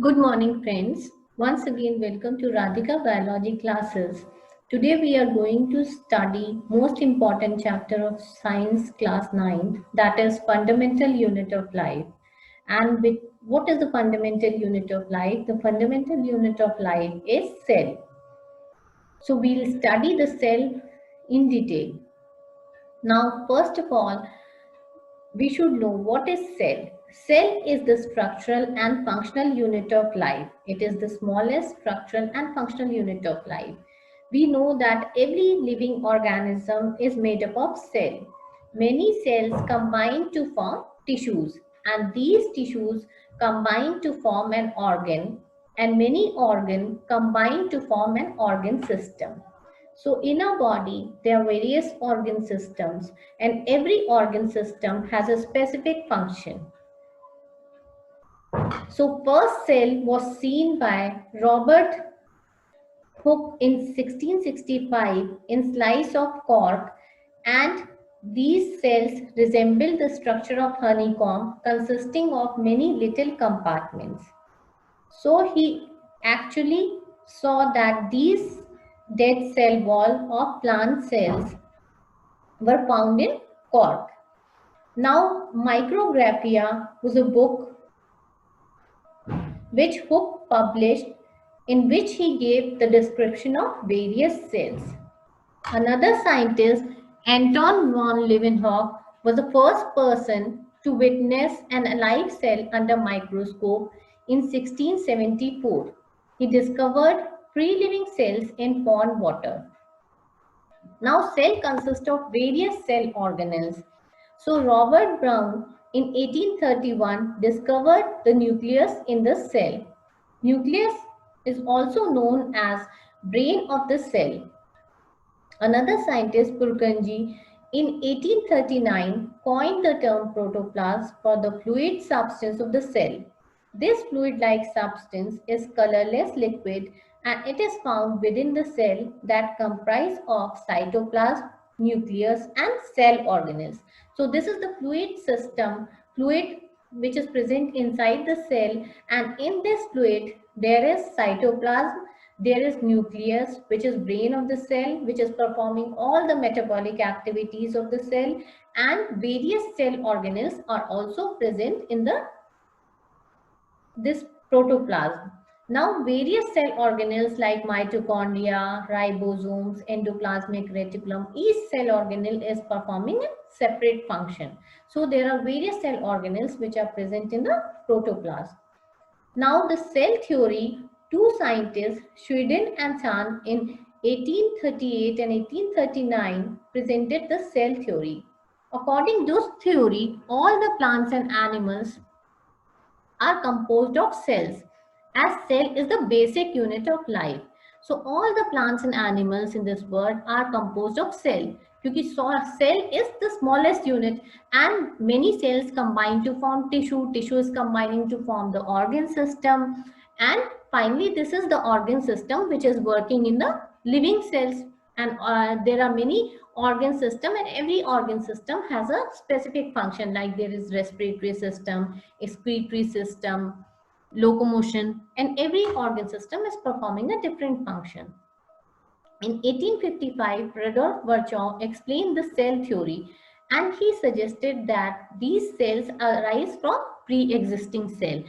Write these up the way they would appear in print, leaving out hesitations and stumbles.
Good morning, friends. Once again, welcome to Radhika Biology classes. Today, we are going to study most important chapter of Science Class 9, that is Fundamental Unit of Life. And what is the fundamental unit of life? The fundamental unit of life is cell. So, we'll study the cell in detail. Now, first of all, we should know what is cell. Cell is the structural and functional unit of life. It is the smallest structural and functional unit of life. We know that every living organism is made up of cell. Many cells combine to form tissues, and these tissues combine to form an organ, and many organs combine to form an organ system. So in our body, there are various organ systems, and every organ system has a specific function. So first cell was seen by Robert Hooke in 1665 in slice of cork, and these cells resemble the structure of honeycomb consisting of many little compartments. So he actually saw that these dead cell wall of plant cells were found in cork. Now, Micrographia was a book which Hooke published, in which he gave the description of various cells. Another scientist, Anton von Leeuwenhoek, was the first person to witness an alive cell under microscope in 1674. He discovered free living cells in pond water. Now, cell consists of various cell organelles. So, Robert Brown in 1831 discovered the nucleus in the cell. Nucleus is also known as brain of the cell. Another scientist, Purkinje, in 1839 coined the term protoplasm for the fluid substance of the cell. This fluid-like substance is colorless liquid, and it is found within the cell that comprise of cytoplasm, nucleus, and cell organelles. So this is the fluid system, fluid which is present inside the cell, and in this fluid there is cytoplasm, there is nucleus, which is brain of the cell, which is performing all the metabolic activities of the cell, and various cell organelles are also present in this protoplasm. Now, various cell organelles like mitochondria, ribosomes, endoplasmic reticulum, each cell organelle is performing a separate function. So, there are various cell organelles which are present in the protoplasm. Now, the cell theory, two scientists, Schweden and Zahn, in 1838 and 1839 presented the cell theory. According to this theory, all the plants and animals are composed of cells, as cell is the basic unit of life. So all the plants and animals in this world are composed of cell, because cell is the smallest unit, and many cells combine to form tissue, tissue is combining to form the organ system, and finally this is the organ system which is working in the living cells. And there are many organ system, and every organ system has a specific function, like there is respiratory system, excretory system, locomotion, and every organ system is performing a different function. In 1855, Rudolf Virchow explained the cell theory, and he suggested that these cells arise from pre-existing cell.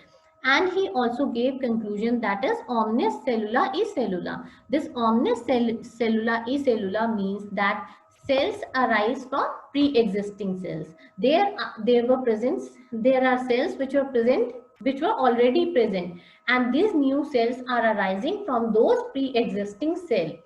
And he also gave conclusion, that is omnis cellula e cellula. This omnis cellula e cellula means that cells arise from pre-existing cells. There are cells which were present, which were already present, and these new cells are arising from those pre-existing cells.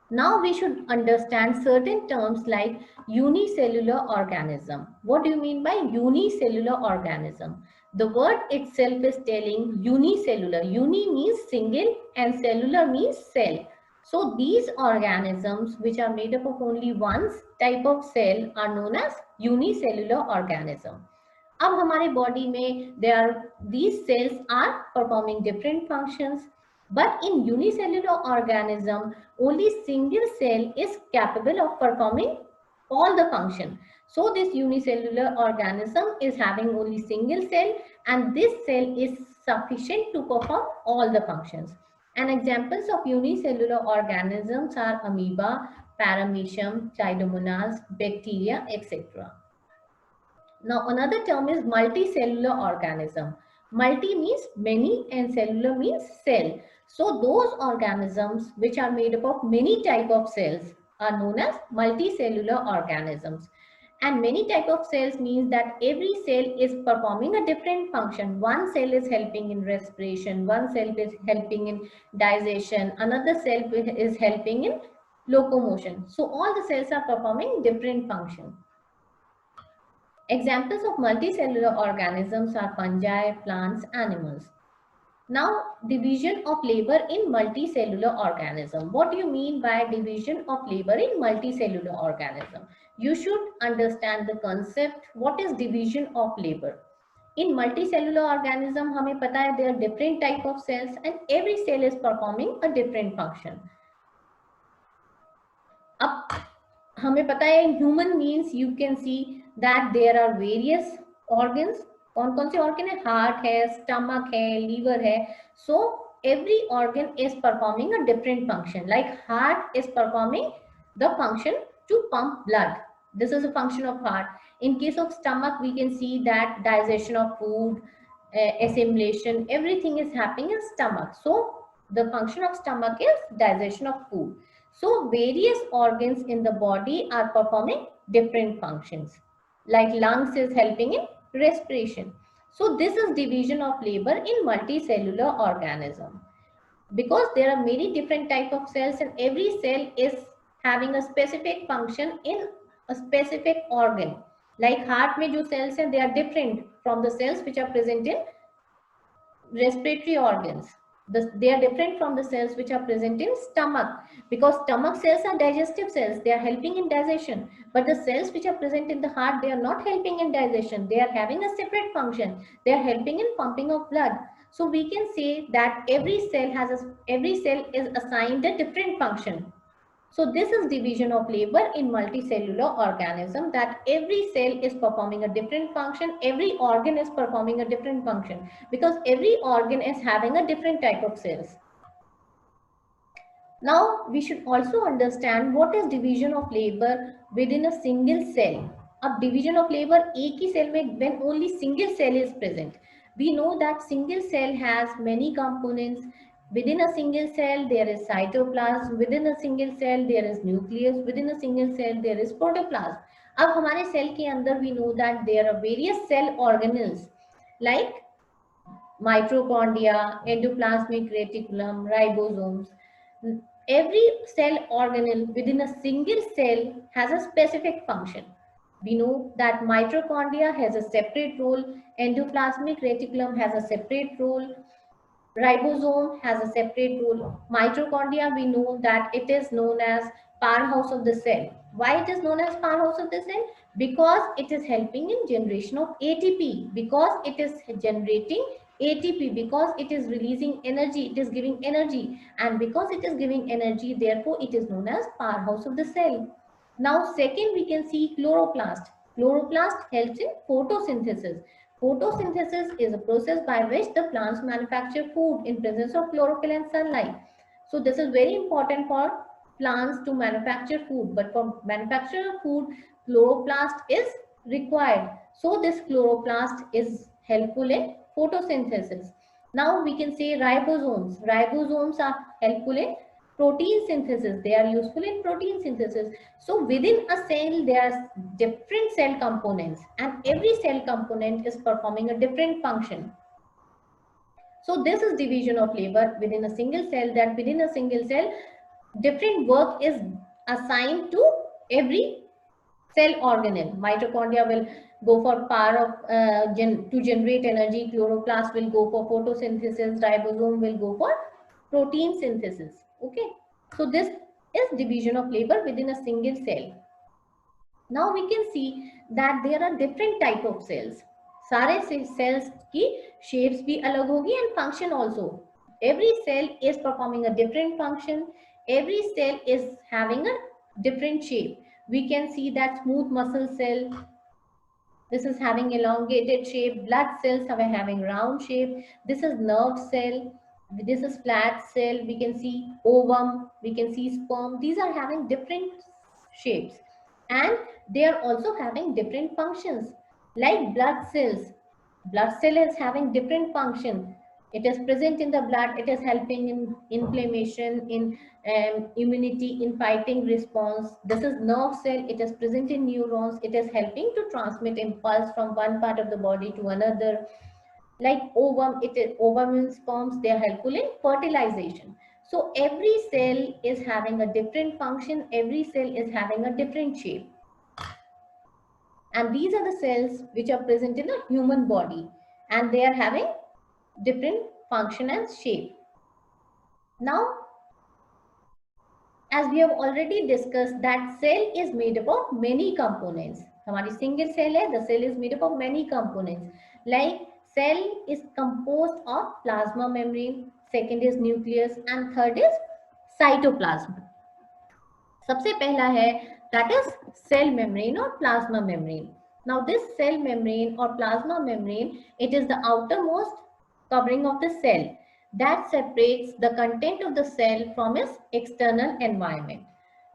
Now we should understand certain terms like unicellular organism. What do you mean by unicellular organism? The word itself is telling unicellular. Uni means single and cellular means cell. So these organisms which are made up of only one type of cell are known as unicellular organism. अब हमारे body में these cells are performing different functions. But in unicellular organism, only single cell is capable of performing all the function. So this unicellular organism is having only single cell, and this cell is sufficient to perform all the functions. And examples of unicellular organisms are amoeba, paramecium, Chlamydomonas, bacteria, etc. Now another term is multicellular organism. Multi means many and cellular means cell. So those organisms which are made up of many type of cells are known as multicellular organisms. And many type of cells means that every cell is performing a different function. One cell is helping in respiration, one cell is helping in digestion, another cell is helping in locomotion. So all the cells are performing different functions. Examples of multicellular organisms are fungi, plants, animals. Now, division of labor in multicellular organism. What do you mean by division of labor in multicellular organism? You should understand the concept. What is division of labor? In multicellular organism, हमें पता है there are different type of cells and every cell is performing a different function. अब हमें पता है human means you can see that there are various organs. कौन कौन से ऑर्गन है? हार्ट है, स्टमक है, लीवर है. सो every organ is performing a different function. Like heart is performing the function to pump blood. This is a function of heart. In case of stomach, we can see that digestion of food, assimilation, everything is happening in stomach. So the function of stomach is digestion of food. So various organs in the body are performing different functions. Like lungs is helping in respiration. So this is division of labor in multicellular organism. Because there are many different type of cells and every cell is having a specific function in a specific organ. Like heart में जो cells हैं, they are different from the cells which are present in respiratory organs. They are different from the cells which are present in stomach, because stomach cells are digestive cells. They are helping in digestion, but the cells which are present in the heart, they are not helping in digestion. They are having a separate function. They are helping in pumping of blood. So we can say that every cell is assigned a different function. So this is division of labor in multicellular organism, that every cell is performing a different function, every organ is performing a different function, because every organ is having a different type of cells. Now we should also understand what is division of labor within a single cell. अब division of labor एक ही cell में when only single cell is present. We know that single cell has many components. Within a single cell there is cytoplasm. Within a single cell there is nucleus. Within a single cell there is protoplasm. अब हमारे cell के अंदर we know that there are various cell organelles like mitochondria, endoplasmic reticulum, ribosomes. Every cell organelle within a single cell has a specific function. We know that mitochondria has a separate role, endoplasmic reticulum has a separate role, ribosome has a separate role. Mitochondria, we know that it is known as powerhouse of the cell. Why it is known as powerhouse of the cell? Because it is helping in generation of ATP, because it is generating ATP, because it is releasing energy, it is giving energy, and because it is giving energy, therefore it is known as powerhouse of the cell. Now second, we can see chloroplast. Chloroplast helps in photosynthesis. Photosynthesis is a process by which the plants manufacture food in presence of chlorophyll and sunlight. So this is very important for plants to manufacture food, but for manufacture of food, chloroplast is required. So this chloroplast is helpful in photosynthesis. Now we can say ribosomes. Ribosomes are helpful in protein synthesis. They are useful in protein synthesis. So within a cell, there are different cell components, and every cell component is performing a different function. So this is division of labor within a single cell, that within a single cell, different work is assigned to every cell organelle. Mitochondria will go for power of to generate energy. Chloroplast will go for photosynthesis. Ribosome will go for protein synthesis. Okay. So this is division of labor within a single cell. Now we can see that there are different type of cells. सारे cells की shapes भी अलग होगी and function also. Every cell is performing a different function. Every cell is having a different shape. We can see that smooth muscle cell, this is having elongated shape. Blood cells are having round shape. This is nerve cell. This is flat cell. We can see ovum. We can see sperm. These are having different shapes, and they are also having different functions. Like blood cells, blood cell is having different function. It is present in the blood. It is helping in inflammation, in immunity, in fighting response. This is nerve cell. It is present in neurons. It is helping to transmit impulse from one part of the body to another. Like ovum, it is ovum and sperms. They are helpful in fertilization. So every cell is having a different function. Every cell is having a different shape. And these are the cells which are present in a human body, and they are having different function and shape. Now, as we have already discussed, that cell is made up of many components. हमारी single cell है, the cell is made up of many components. Like cell is composed of plasma membrane, second is nucleus, and third is cytoplasm. सबसे पहला है that is cell membrane or plasma membrane. Now this cell membrane or plasma membrane, it is the outermost covering of the cell that separates the content of the cell from its external environment.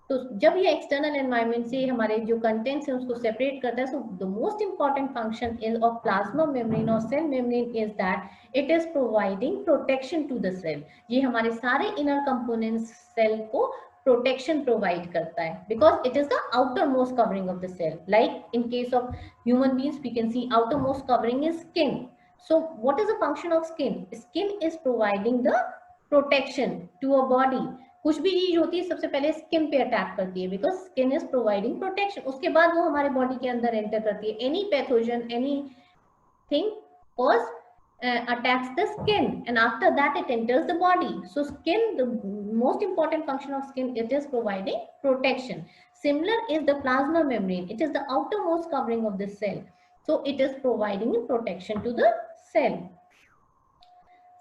तो जब ये external environment से हमारे जो contents हैं उसको separate करता है, so the most important function is of plasma membrane और cell membrane is that it is providing protection to the cell. ये हमारे सारे इनर कंपोनेंट्स सेल को प्रोटेक्शन प्रोवाइड करता है because it is the outermost covering of the cell. Like in case of human beings we can see outermost covering is skin. So what is the function of skin? Skin is providing the protection to a body. कुछ भी चीज होती है सबसे पहले skin पे attack करती है because skin is providing protection. उसके बाद वो हमारे बॉडी के अंदर एंटर करती है. Any pathogen, any thing first attacks the skin and after that it enters the body. So skin, the most important function of skin, it is providing protection. Similar is the plasma membrane. It is the outermost covering of the cell. So it is providing protection to the cell.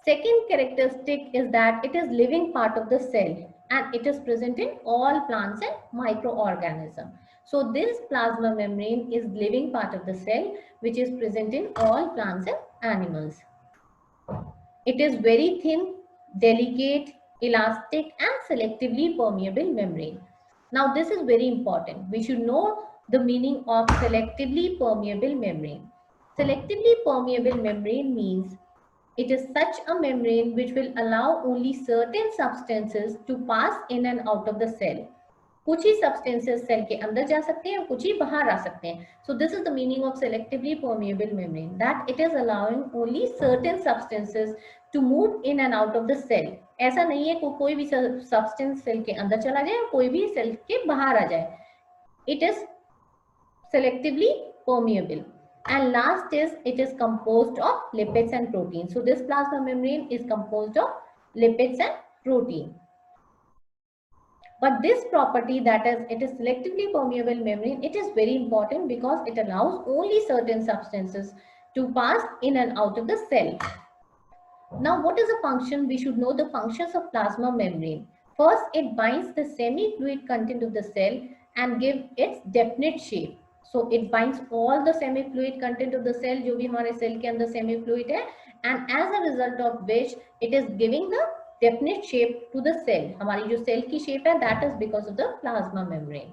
Second characteristic is that it is living part of the cell and it is present in all plants and microorganisms. So this plasma membrane is living part of the cell which is present in all plants and animals. It is very thin, delicate, elastic and selectively permeable membrane. Now this is very important. We should know the meaning of selectively permeable membrane. Selectively permeable membrane means it is such a membrane which will allow only certain substances to pass in and out of the cell. कुछ ही substances cell के अंदर जा सकते हैं और कुछ ही बाहर आ सकते हैं. So this is the meaning of selectively permeable membrane, that it is allowing only certain substances to move in and out of the cell. ऐसा नहीं है कि कोई भी substance cell के अंदर चला जाए और कोई भी cell के बाहर आ जाए. It is selectively permeable. And last is it is composed of lipids and proteins. So this plasma membrane is composed of lipids and protein. But this property, that is it is selectively permeable membrane, it is very important because it allows only certain substances to pass in and out of the cell. Now what is the function? We should know the functions of plasma membrane. First, it binds the semi-fluid content of the cell and give its definite shape. So it binds all the semi-fluid content of the cell, जो भी हमारे cell के अंदर semi-fluid है, and as a result of which it is giving the definite shape to the cell. हमारी जो cell की shape है, that is because of the plasma membrane.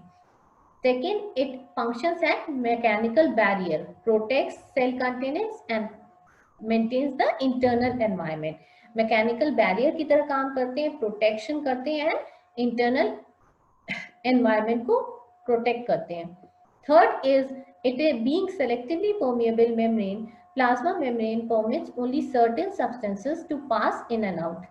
Second, it functions as mechanical barrier, protects cell containers and maintains the internal environment. Mechanical barrier की तरह काम करते हैं, protection करते हैं, internal environment को protect करते हैं. Third is it being selectively permeable membrane, plasma membrane permits only certain substances to pass in and out.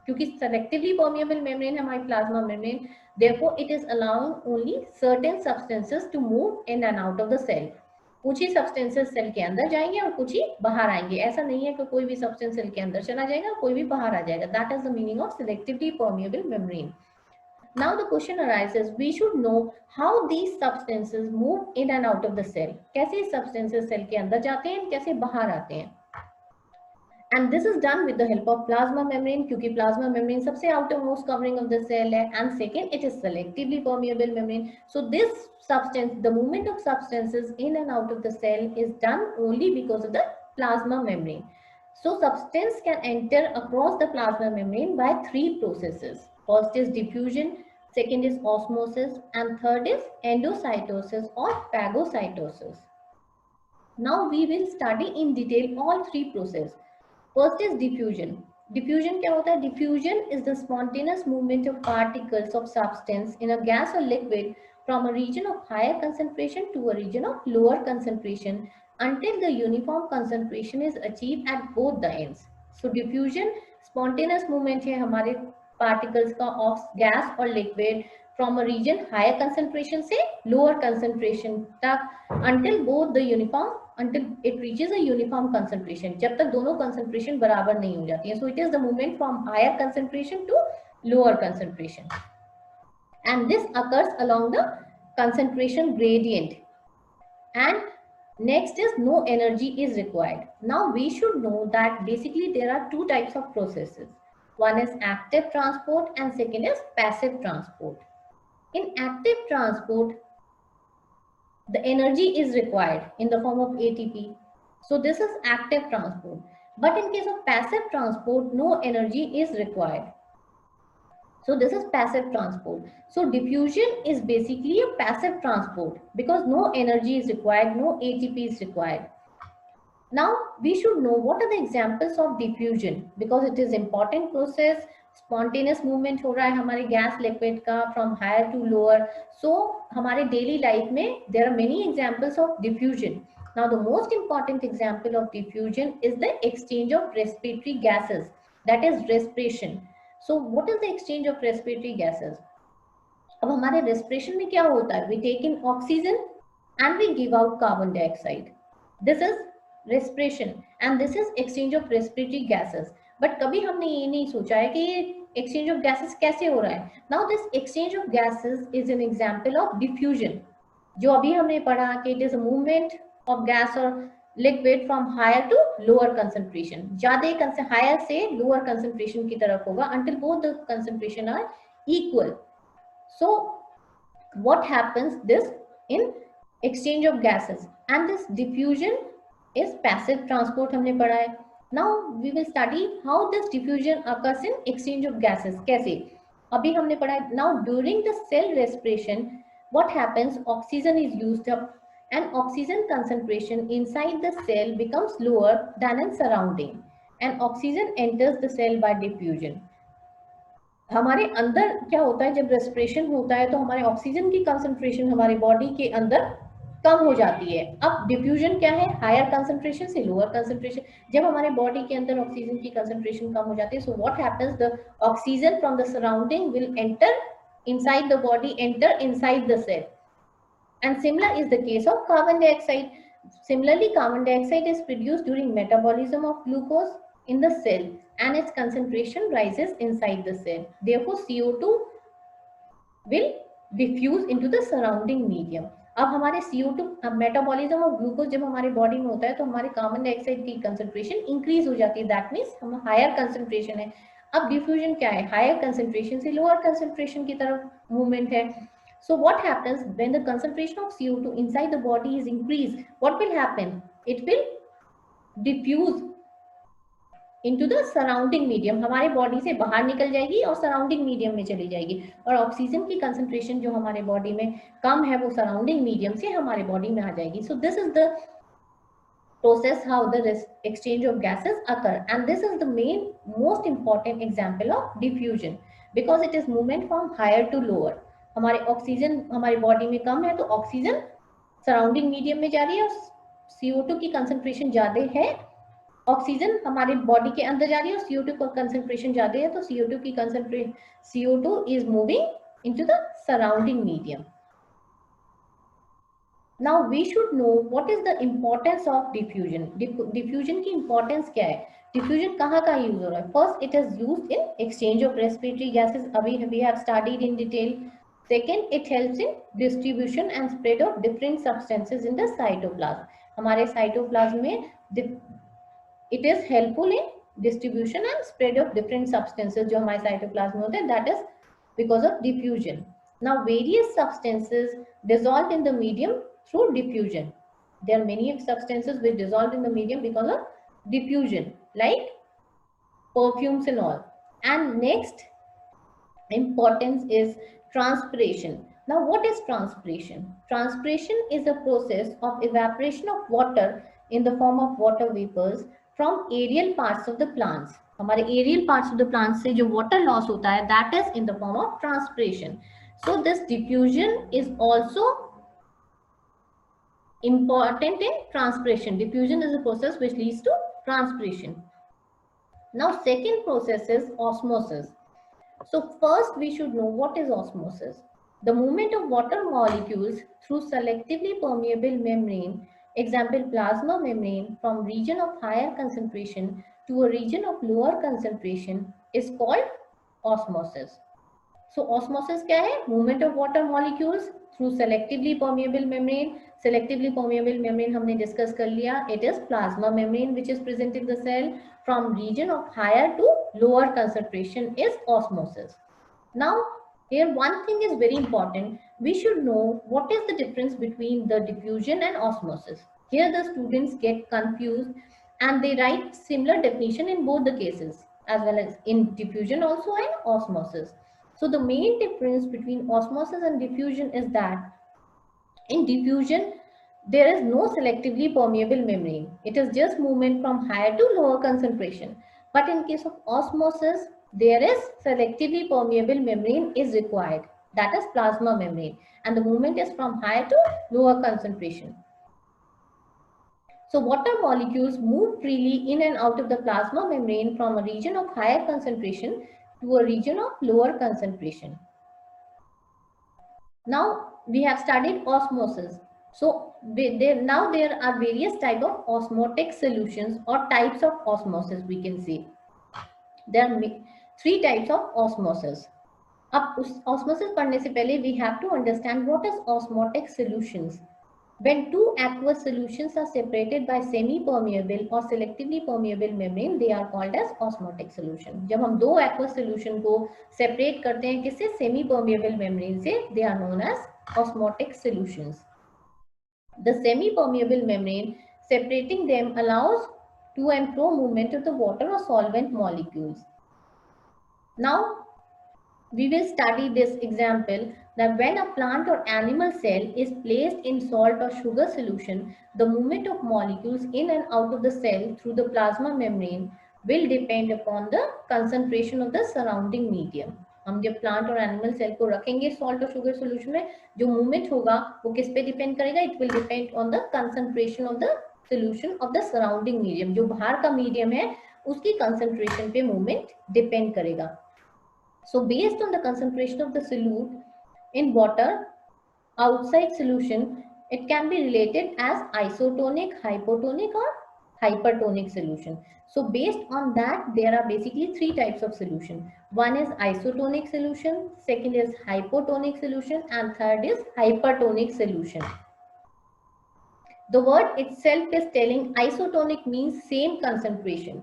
क्योंकि selectively permeable membrane है हमारी plasma membrane, therefore it is allowing only certain substances to move in and out of the cell. कुछ ही substances cell के अंदर जाएंगे और कुछ ही बाहर आएंगे. ऐसा नहीं है कि कोई भी substance cell के अंदर चला जाएगा कोई भी बाहर आ जाएगा. That is the meaning of selectively permeable membrane. Now the question arises, we should know how these substances move in and out of the cell. कैसे substances cell के अंदर जाते हैं, कैसे बाहर आते हैं. and this is done with the help of plasma membrane, क्योंकि plasma membrane सबसे outermost covering of the cell है, and second it is selectively permeable membrane. So this substance, the movement of substances in and out of the cell is done only because of the plasma membrane. So substance can enter across the plasma membrane by three processes. First is diffusion, second is osmosis, and third is endocytosis or phagocytosis. Now we will study in detail all three processes. First is diffusion. Diffusion क्या होता है? Diffusion is the spontaneous movement of particles of substance in a gas or liquid from a region of higher concentration to a region of lower concentration until the uniform concentration is achieved at both the ends. So diffusion spontaneous movement है हमारे particles का of gas or liquid from a region higher concentration से lower concentration तक until both the uniform until it reaches a uniform concentration, जब तक दोनों concentration बराबर नहीं हो जाती है. So it is the movement from higher concentration to lower concentration, and this occurs along the concentration gradient. And next is no energy is required. Now we should know that basically there are two types of processes. One is active transport and second is passive transport. In active transport, the energy is required in the form of ATP. So this is active transport. But in case of passive transport, no energy is required. So this is passive transport. So diffusion is basically a passive transport because no energy is required, no ATP is required. Now we should know what are the examples of diffusion because it is important process. Spontaneous movement हो रहा है हमारे gas liquid का from higher to lower. So हमारे daily life में there are many examples of diffusion. Now the most important example of diffusion is the exchange of respiratory gases, that is respiration. So what is the exchange of respiratory gases? अब हमारे respiration में क्या होता है? We take in oxygen and we give out carbon dioxide. This is respiration and this is exchange of respiratory gases. But कभी हमने ये नहीं सोचा है कि ये exchange of gases कैसे हो रहा है. Now this exchange of gases is an example of diffusion. जो अभी हमने पढ़ा कि it is a movement of gas or liquid from higher to lower concentration. ज़्यादा higher से lower concentration की तरफ होगा until both the concentration are equal. So what happens this in exchange of gases, and this diffusion is passive transport हमने पढ़ा है. Now we will study how this diffusion occurs in exchange of gases. कैसे? अभी हमने पढ़ा है. Now during the cell respiration, what happens? Oxygen is used up and oxygen concentration inside the cell becomes lower than in surrounding, and oxygen enters the cell by diffusion. हमारे अंदर क्या होता है जब रेस्पिरेशन होता है तो हमारे ऑक्सीजन की कंसंट्रेशन हमारे बॉडी के अंदर कम हो जाती है. अब डिफ्यूजन क्या है? हायर कंसंट्रेशन से लोअर कंसंट्रेशन. जब हमारे बॉडी के अंदर ऑक्सीजन की कंसंट्रेशन कम हो जाती है, so what happens, the oxygen from the surrounding will enter inside the body, enter inside the cell. And similar is the case of carbon dioxide. Similarly, carbon dioxide is produced during metabolism of glucose in the cell and its concentration rises inside the cell. Therefore, CO2 will diffuse into the surrounding medium. अब हमारे CO2 metabolism of glucose जब हमारे body में होता है तो हमारे carbon dioxide की कंसंट्रेशन इंक्रीज हो जाती है. दैट मीन्स हम हायर कंसंट्रेशन है. अब डिफ्यूजन क्या है? हायर कंसंट्रेशन से लोअर कंसंट्रेशन की तरफ मूवमेंट है. So what happens when the concentration of CO2 inside the body is increased? What will happen? It will diffuse into the surrounding medium. हमारे body से बाहर निकल जाएगी और सराउंडिंग मीडियम में चली जाएगी, और ऑक्सीजन की कंसंट्रेशन जो हमारे बॉडी में कम है वो सराउंडिंग मीडियम से हमारे बॉडी में आ जाएगी. So this is the process how the exchange of gases occur, and this is the main most important example of diffusion because it is movement from higher to lower. हमारे oxygen हमारी body में कम है तो oxygen surrounding medium में जा रही है और CO2 की कंसंट्रेशन ज्यादा है. ऑक्सीजन हमारे बॉडी के अंदर जा रही है और CO2 की कंसंट्रेशन ज्यादा है तो CO2 की concentration CO2 is moving into the surrounding medium. Now we should know what is the importance of diffusion. Diffusion की importance क्या है? Diffusion कहाँ कहाँ यूज हो रहा है? First, it is used in exchange of respiratory gases. अभी we have studied in detail. Second, it helps in distribution and spread of different substances in the cytoplasm. हमारे cytoplasm में it is helpful in distribution and spread of different substances जो हमारे cytoplasm में होते हैं, that is because of diffusion. Now various substances dissolved in the medium through diffusion. There are many substances which dissolve in the medium because of diffusion, like perfumes and all. And next importance is transpiration. Now what is transpiration? Transpiration is a process of evaporation of water in the form of water vapors from aerial parts of the plants. हमारे aerial parts of the plants से जो water loss होता है, that is in the form of transpiration. So this diffusion is also important in transpiration. Diffusion is a process which leads to transpiration. Now second process is osmosis. So first we should know what is osmosis. The movement of water molecules through selectively permeable membrane, example plasma membrane, from region of higher concentration to a region of lower concentration is called osmosis. So osmosis क्या है? Movement of water molecules through selectively permeable membrane. Selectively permeable membrane हमने discuss कर लिया. It is plasma membrane which is present in the cell. From region of higher to lower concentration is osmosis. Now here one thing is very important. We should know what is the difference between the diffusion and osmosis. Here the students get confused and they write similar definition in both the cases, as well as in diffusion also and osmosis. So the main difference between osmosis and diffusion is that in diffusion, there is no selectively permeable membrane. It is just movement from higher to lower concentration. But in case of osmosis, there is selectively permeable membrane is required. That is plasma membrane. And the movement is from higher to lower concentration. So water molecules move freely in and out of the plasma membrane from a region of higher concentration to a region of lower concentration. Now we have studied osmosis. So now there are various types of osmotic solutions or types of osmosis we can say. There are three types of osmosis. अब उस osmosis पढ़ने से पहले we have to understand what is osmotic solutions. When two aqueous solutions are separated by semi-permeable or selectively permeable membrane, they are called as osmotic solution. जब हम दो aqueous solution को separate करते हैं किससे? Semi-permeable membrane से, they are known as osmotic solutions. The semi-permeable membrane separating them allows to and fro movement of the water or solvent molecules. Now we will study this example that when a plant or animal cell is placed in salt or sugar solution, the movement of molecules in and out of the cell through the plasma membrane will depend upon the concentration of the surrounding medium. हम जब plant और animal cell को रखेंगे salt और sugar solution में, जो movement होगा वो किस पे डिपेंड करेगा? It will depend on the concentration of the solution of the surrounding medium. जो बाहर का मीडियम है उसकी कंसंट्रेशन पे मूवमेंट डिपेंड करेगा. So based on the concentration of the solute in water outside solution, it can be related as isotonic, hypotonic or hypertonic solution. So based on that, there are basically three types of solution. One is isotonic solution, second is hypotonic solution, and third is hypertonic solution. The word itself is telling isotonic means same concentration.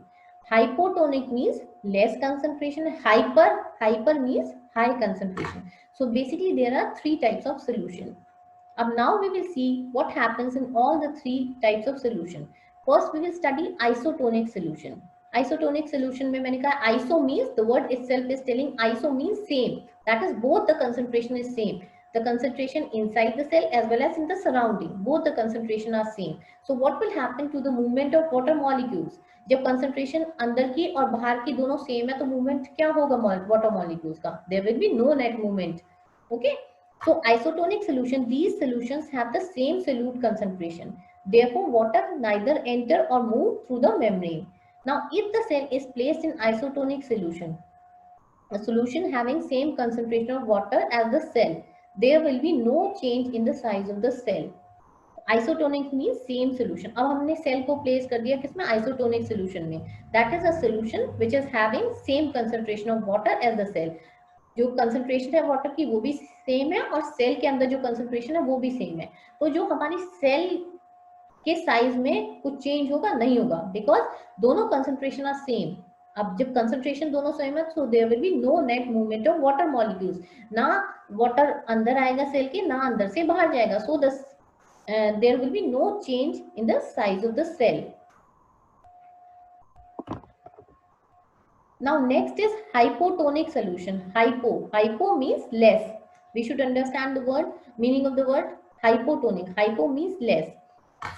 Hypotonic means less concentration. Hyper means high concentration. So basically there are three types of solution. Now we will see what happens in all the three types of solution. First we will study isotonic solution. Isotonic solution में मैंने कहा iso means the word itself is telling iso means same. That is both the concentration is same. The concentration inside the cell as well as in the surrounding, both the concentration are same. So what will happen to the movement of water molecules? जब concentration अंदर की और बाहर की दोनों same है तो movement क्या होगा water molecules का? There will be no net movement. Okay. So isotonic solution, these solutions have the same solute concentration. Therefore, water neither enter or move through the membrane. Now, if the cell is placed in isotonic solution, a solution having same concentration of water as the cell, there will be no change in the size of the cell. Isotonic means same solution. अब हमने cell को place कर दिया किसमें? Isotonic solution में. That is a solution which is having same concentration of water as the cell. जो concentration है water की वो भी सेम है और सेल के अंदर जो कंसंट्रेशन है वो भी सेम है. तो जो हमारी सेल के साइज में कुछ चेंज होगा? नहीं होगा, बिकॉज दोनों कंसंट्रेशन आर सेम। अब जब कंसंट्रेशन दोनों सेम है, so there will be no net movement of water molecules. ना वाटर अंदर आएगा सेल के, ना अंदर से बाहर जाएगा, so the there will be no change in the size of the cell. Now next is hypotonic solution. Hypo means less. We should understand the word, meaning of the word hypotonic. Hypo means less.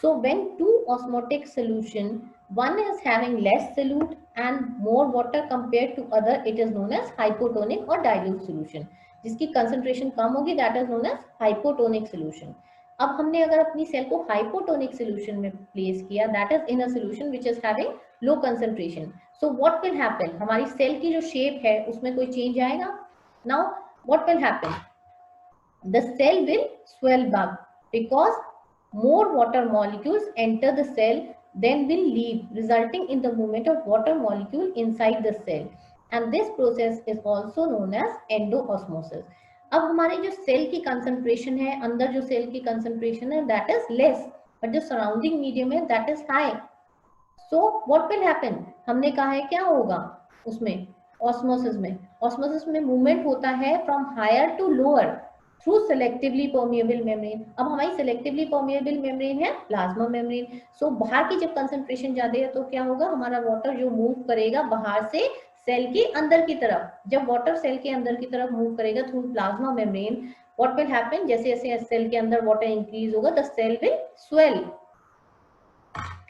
So when two osmotic solution, one is having less solute and more water compared to other, it is known as hypotonic or dilute solution. जिसकी concentration कम होगी, that is known as hypotonic solution. अब हमने अगर अपनी cell को hypotonic solution में place किया, that is in a solution which is having low concentration, so what will happen? हमारी सेल की जो शेप है उसमें कोई चेंज आएगा? Now what will happen? The cell will swell back because more water molecules enter the cell then will leave, resulting in the movement of water molecule inside the cell, and this process is also known as endoosmosis. अब हमारे जो cell की concentration है, अंदर जो cell की concentration है, that is less, but जो सराउंडिंग मीडियम है that is high. So what will happen? हमने कहा है क्या होगा उसमें, ऑस्मोसिस में? ऑस्मोसिस में मूवमेंट होता है from higher to lower through selectively permeable membrane. अब हमारी सेलेक्टिवली परमिएबल मेम्ब्रेन है प्लाज्मा मेम्ब्रेन। सो बाहर की जब कंसंट्रेशन ज्यादा है तो क्या होगा? हमारा वाटर जो मूव करेगा बाहर से सेल के अंदर की तरफ, जब वाटर सेल के अंदर की तरफ मूव करेगा through plasma membrane, what will happen? जैसे जैसे सेल के अंदर वाटर इंक्रीज होगा, the cell will swell,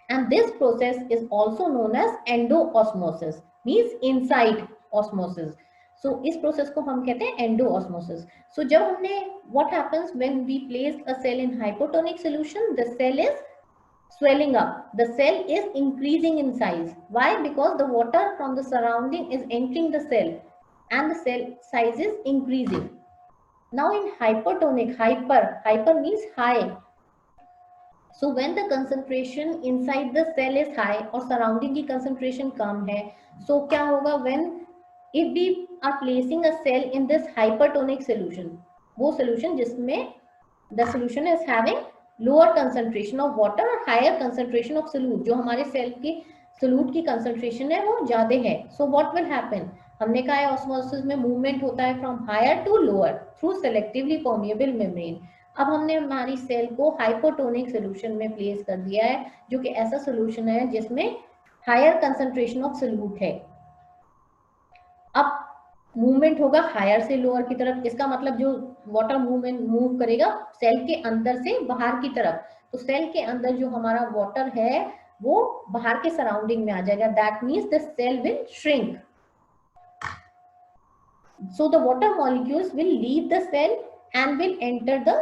and this process is also known as endoosmosis, means inside osmosis. So इस process को हम कहते हैं endoosmosis. So जब हमने, what happens when we place a cell in hypotonic solution? The cell is swelling up, the cell is increasing in size. Why? Because the water from the surrounding is entering the cell and the cell size is increasing. Now in hypertonic, hyper means high. So when the concentration inside the cell is high और surrounding की concentration कम है, so क्या होगा? When if we are placing a cell in this hypertonic solution, वो solution जिसमें the solution is having lower concentration of water और higher concentration of solute, जो हमारे cell की solute की concentration है वो ज्यादा है, so what will happen? हमने कहा है osmosis में movement होता है from higher to lower through selectively permeable membrane. अब हमने हमारी सेल को हाइपोटोनिक सोल्यूशन में प्लेस कर दिया है, जो कि ऐसा सोल्यूशन है जिसमें हायर कंसंट्रेशन ऑफ सोल्यूट है। अब मूवमेंट होगा हायर से लोअर की तरफ, इसका मतलब जो वाटर मूवमेंट मूव करेगा सेल के अंदर से बाहर की तरफ, तो सेल के अंदर जो हमारा वाटर है वो बाहर के सराउंडिंग में आ जाएगा, that means the cell will shrink. So the water molecules will leave the cell and will enter the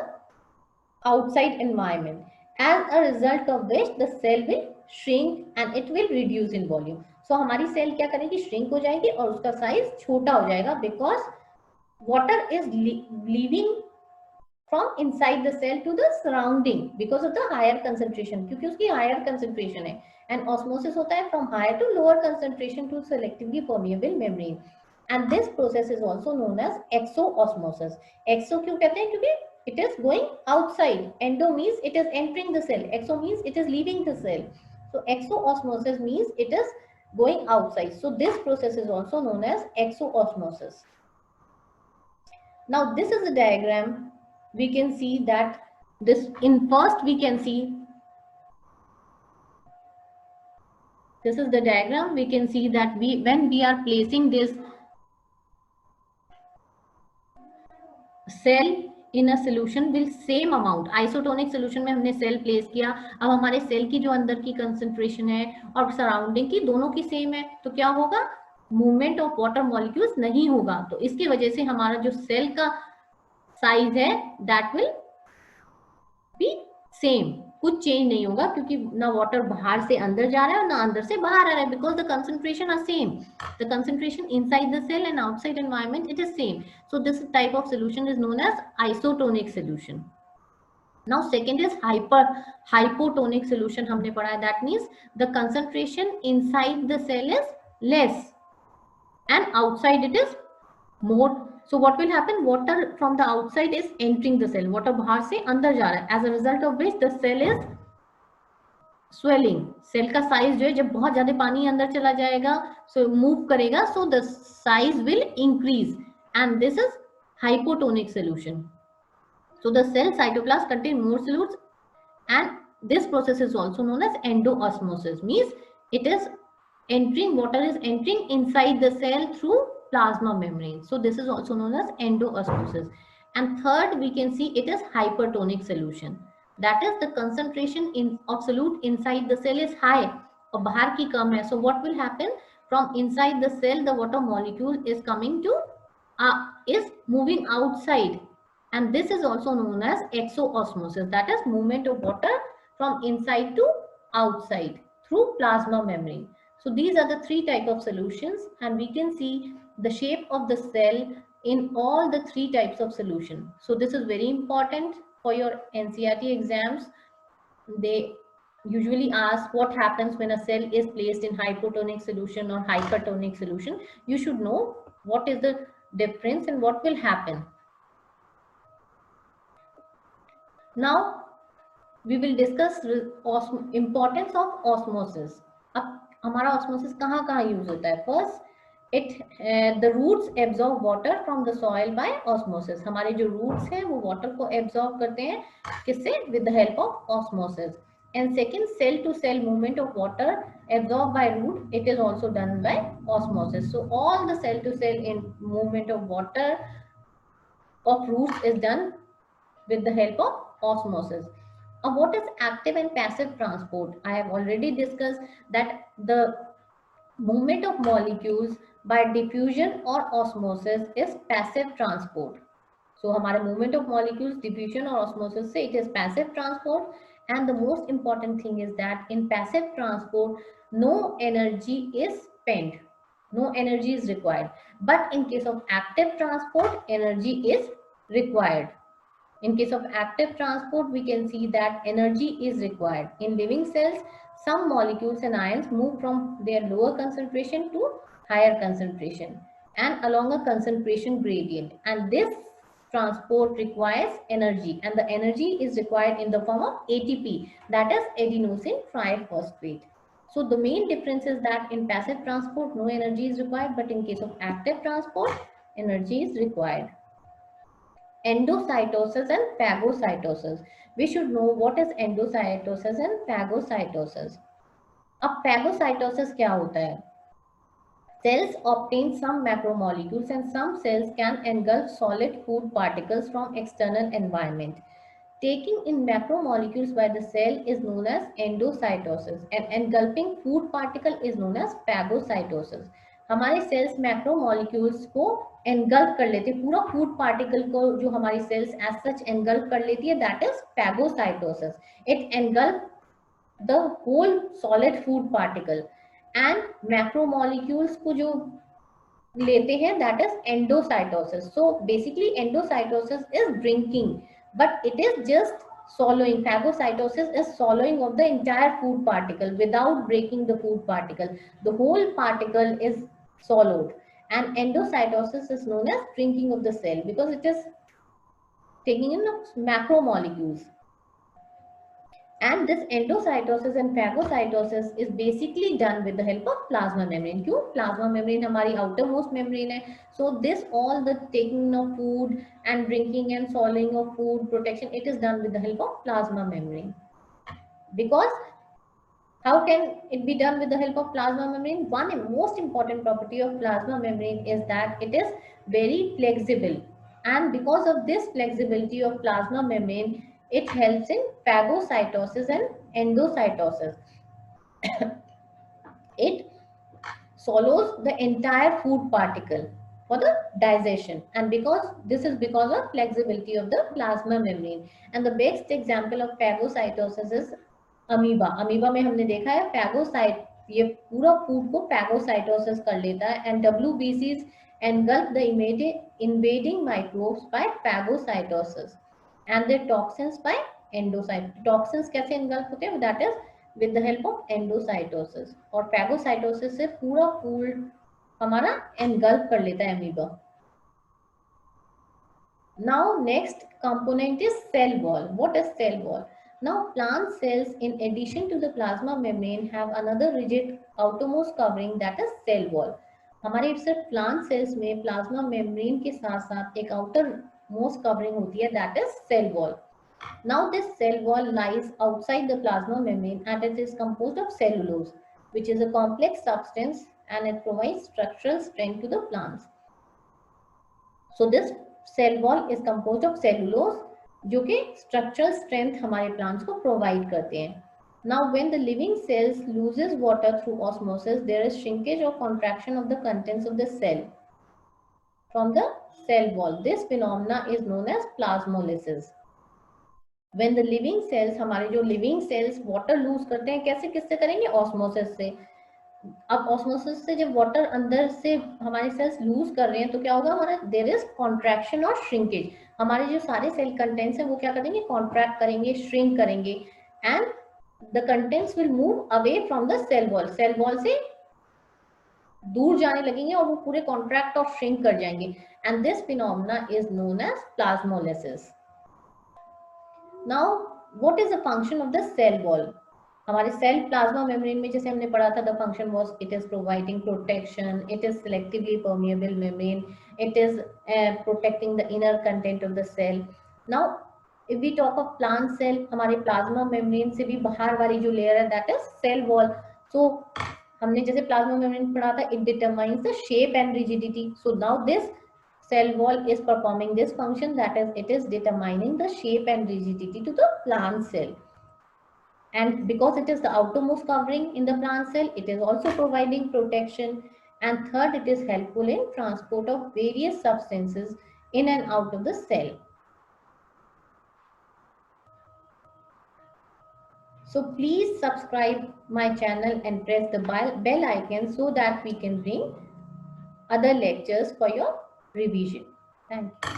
outside environment, as a result of which the cell will shrink and it will reduce in volume. So हमारी cell क्या करेगी? Shrink हो जाएगी और उसका size छोटा हो जाएगा, because water is leaving from inside the cell to the surrounding because of the higher concentration, क्योंकि उसकी हायर कंसंट्रेशन है। एंड ऑस्मोसिस होता है from higher to lower concentration to selectively permeable membrane, and this process is also known as exoosmosis. Exo क्यों कहते हैं? क्योंकि it is going outside. Endo means it is entering the cell, exo means it is leaving the cell. So exoosmosis means it is going outside. So this process is also known as exoosmosis. Now this is a diagram. We can see that this, in first we can see, this is the diagram. We can see that when we are placing this cell in a solution will same amount, isotonic solution में हमने cell place किया, अब हमारे cell की जो अंदर की concentration है और सराउंडिंग की दोनों की सेम है, तो क्या होगा? मूवमेंट ऑफ वाटर मॉलिक्यूल्स नहीं होगा, तो इसकी वजह से हमारा जो सेल का साइज है दैट विल बी सेम, कुछ चेंज नहीं होगा, क्योंकि ना वाटर बाहर से अंदर जा रहा है और ना अंदर से बाहर आ रहा है, because the concentration are same, the concentration inside the cell and outside environment it is same. So this type of solution is known as isotonic solution. Now second is hypotonic solution हमने पढ़ा है, that means the concentration inside the cell is less and outside it is more. So what will happen? Water from the outside is entering the cell, water बाहर से अंदर जा रहा है, as a result of which the cell is swelling, cell का size जो है जब बहुत ज्यादा पानी अंदर चला जाएगा, सो मूव करेगा, so the size will increase and this is hypotonic solution. So the cell cytoplasm contain more solutes and this process is also known as endoosmosis, means it is entering, water is entering inside the cell through plasma membrane. So this is also known as endoosmosis. And third, we can see it is hypertonic solution. That is the concentration of solute inside the cell is high और बाहर की कम है. So what will happen? From inside the cell, the water molecule is coming to is moving outside, and this is also known as exoosmosis. That is movement of water from inside to outside through plasma membrane. So these are the three type of solutions, and we can see the shape of the cell in all the three types of solution. So this is very important for your NCERT exams. They usually ask what happens when a cell is placed in hypotonic solution or hypertonic solution. You should know what is the difference and what will happen. Now we will discuss importance of osmosis. अब हमारा osmosis कहाँ कहाँ use होता है? First, the roots absorb water from the soil by osmosis. हमारे जो roots हैं वो water को absorb करते हैं किससे? With the help of osmosis. And second, cell to cell movement of water absorbed by root, it is also done by osmosis. So all the cell to cell in movement of water of roots is done with the help of osmosis. What is active and passive transport? I have already discussed that the movement of molecules by diffusion or osmosis is passive transport. So हमारे movement of molecules diffusion or osmosis से it is passive transport, and the most important thing is that in passive transport no energy is spent, no energy is required, but in case of active transport energy is required. In case of active transport, we can see that energy is required. In living cells, some molecules and ions move from their lower concentration to higher concentration and along a concentration gradient. And this transport requires energy, and the energy is required in the form of ATP, that is adenosine triphosphate. So the main difference is that in passive transport, no energy is required, but in case of active transport, energy is required. Endocytosis and phagocytosis. We should know what is endocytosis and phagocytosis. अब phagocytosis क्या होता है? Cells obtain some macromolecules and some cells can engulf solid food particles from external environment. Taking in macromolecules by the cell is known as endocytosis and engulfing food particle is known as phagocytosis. हमारे sales macromolecules को engulf कर लेते हैं, पूरा food particle को जो हमारी sales as such engulf कर लेती है, that is phagocytosis. It engulf the whole solid food particle, and macromolecules को जो लेते हैं that is endocytosis. So basically endocytosis is drinking, but it is just swallowing. Phagocytosis is swallowing of the entire food particle without breaking the food particle. The whole particle is swallowed. And endocytosis is known as drinking of the cell because it is taking in macromolecules. And this endocytosis and phagocytosis is basically done with the help of plasma membrane. क्यों? Plasma membrane हमारी outermost membrane है. So this all the taking of food and drinking and swallowing of food, protection, it is done with the help of plasma membrane. Because how can it be done with the help of plasma membrane? One most important property of plasma membrane is that it is very flexible, and because of this flexibility of plasma membrane, it helps in phagocytosis and endocytosis. It swallows the entire food particle for the digestion, and because this is because of flexibility of the plasma membrane. And the best example of phagocytosis is amoeba. Amoeba में हमने देखा है पैगोसाइट, ये पूरा food को पैगोसाइटोसिस कर लेता है, and WBCs engulf the invading microbes by phagocytosis and the toxins by endocytosis. Toxins कैसे engulf होते हैं? That is with the help of endocytosis. और phagocytosis से पूरा फूड हमारा engulf कर लेता है amoeba. Now next component is cell wall. What is cell wall? Now, plant cells, in addition to the plasma membrane, have another rigid outermost covering, that is cell wall. हमारे सिर्फ plant cells में plasma membrane के साथ साथ एक outermost covering होती है, that is cell wall. Now, this cell wall lies outside the plasma membrane and it is composed of cellulose, which is a complex substance, and it provides structural strength to the plants. So this cell wall is composed of cellulose, जो कि structural strength हमारे plants को provide करते हैं. Now, when the living cells loses water through osmosis, there is shrinkage or contraction of the contents of the cell from the cell wall. This phenomena is known as plasmolysis. When the living cells, हमारे जो living cells water lose करते हैं, कैसे किससे करेंगे? Osmosis से. अब osmosis से जब वाटर अंदर से हमारे सेल्स लूज कर रहे हैं तो क्या होगा? हमारा देयर इज कॉन्ट्रैक्शन और श्रिंकेज. हमारे जो सारे सेल कंटेंट्स हैं वो क्या करेंगे? कॉन्ट्रैक्ट करेंगे, श्रिंक करेंगे, and the contents will move away from the cell wall. Cell wall से दूर जाने लगेंगे और वो पूरे कॉन्ट्रैक्ट और श्रिंक कर जाएंगे. And this phenomena is known as plasmolysis. Now what is the function of the cell wall? हमारे सेल प्लाज्मा मेम्ब्रेन में जैसे हमने पढ़ा था, the function was it is providing protection, it is selectively permeable membrane, it is protecting the inner content of the cell. Now if we talk of plant cell, हमारे plasma membrane से भी बाहर वाली जो लेयर है that is cell wall. सो हमने जैसे plasma membrane पढ़ा था, it determines the shape and rigidity. So now this cell wall is performing this function, that is it is determining the shape and rigidity to the plant cell. And because it is the outermost covering in the plant cell, it is also providing protection. And third, it is helpful in transport of various substances in and out of the cell. So please subscribe my channel and press the bell icon so that we can bring other lectures for your revision. Thank you.